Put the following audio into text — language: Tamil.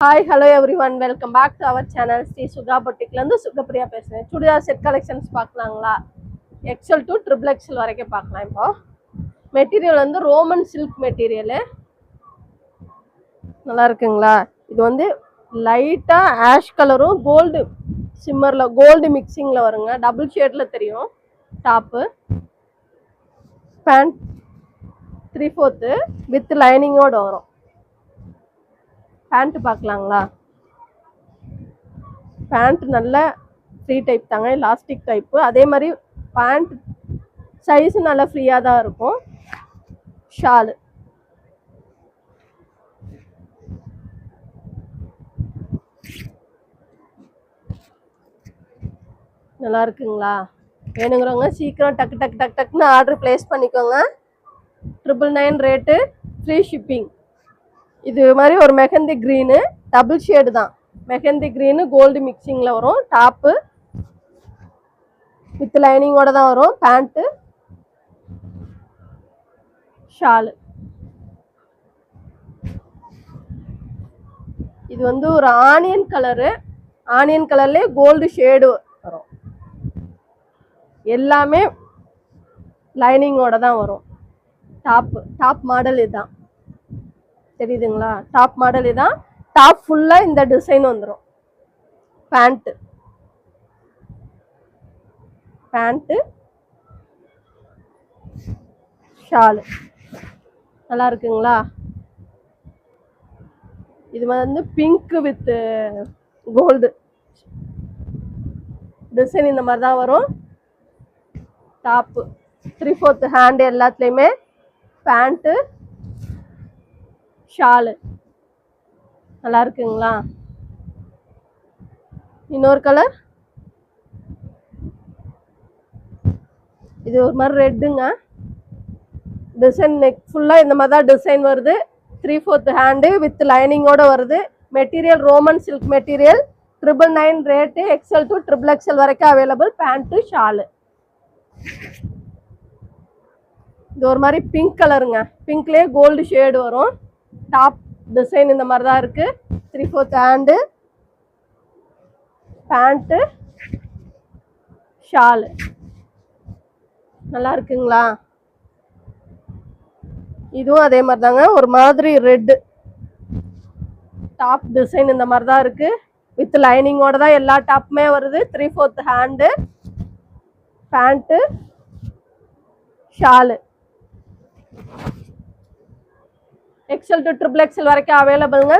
Hi hello everyone, welcome back to our channel. Sri Suga பொட்டிக்லேருந்து சுகப்பிரியா பேசுகிறேன். சுடிதார் செட் கலெக்ஷன்ஸ் பார்க்கலாங்களா? எக்ஸல் டு ட்ரிபிள் எக்ஸல் வரைக்கும் பார்க்கலாம். இப்போ மெட்டீரியல் வந்து ரோமன் சில்க் மெட்டீரியலு, நல்லா இருக்குங்களா? இது வந்து லைட்டாக ஆஷ் கலரும் கோல்டு சிம்மரில் கோல்டு மிக்சிங்கில் வருங்க. டபுள் ஷேடில் தெரியும். டாப்பு பேண்ட் 3/4 வித் லைனிங்கோடு வரும். பேண்ட்டு பார்க்கலாங்களா? பேண்ட் நல்ல ஃப்ரீ டைப் தாங்க, எலாஸ்டிக் டைப்பு. அதே மாதிரி பேண்ட் சைஸு நல்லா ஃப்ரீயாக தான் இருக்கும். ஷாலு நல்லா இருக்குங்களா? வேணுங்கிறவங்க சீக்கிரம் டக்கு டக்கு டக்கு டக்குன்னு ஆர்டர் பிளேஸ் பண்ணிக்கோங்க. 999 ரேட்டு, ஃப்ரீ ஷிப்பிங். இது மாதிரி ஒரு மெஹந்தி க்ரீனு, டபுள் ஷேடு தான். மெஹந்தி க்ரீனு கோல்டு மிக்சிங்கில் வரும். டாப்பு வித் லைனிங்கோட தான் வரும். Pant shawl. இது வந்து ஒரு ஆனியன் கலரு, ஆனியன் கலர்லேயே கோல்டு ஷேடு வரும். எல்லாமே லைனிங்கோட தான் வரும். டாப் மாடல் இதுதான், தெரியுதுங்களா? டாப் மாடல் இதுதான். டாப் ஃபுல்லாக இந்த டிசைன் வந்துடும். பேண்ட்டு ஷாலு நல்லா இருக்குங்களா? இது வந்து பிங்க் வித் கோல்டு டிசைன் இந்த மாதிரி தான் வரும். டாப்பு 3/4 ஹேண்டு எல்லாத்துலேயுமே. பேண்ட்டு ஷாலு நல்லா இருக்குங்களா? இன்னொரு கலர், இது ஒரு மாதிரி ரெட்டுங்க. டிசைன் நெக் ஃபுல்லாக இந்த மாதிரி தான் டிசைன் வருது. 3/4 ஹேண்டு வித் லைனிங்கோட வருது. Material Roman silk material. 999 rate. XL to triple XL வரைக்கும் அவைலபிள். Pant shawl. இது ஒரு மாதிரி பிங்க் கலருங்க, பிங்க்லேயே கோல்டு ஷேடு வரும். டாப் டிசைன் இந்த மாதிரி தான் இருக்குது. 3/4 ஹேண்டு, பேண்ட்டு ஷாலு நல்லா இருக்குங்களா? இதுவும் அதே மாதிரி தாங்க, ஒரு மாதிரி ரெட்டு. டாப் டிசைன் இந்த மாதிரி தான் இருக்குது. வித் லைனிங்கோட தான் எல்லா டாப்புமே வருது. 3/4 hand, pant shawl. XL to triple XL வரைக்கும் அவைலபிள்ங்க.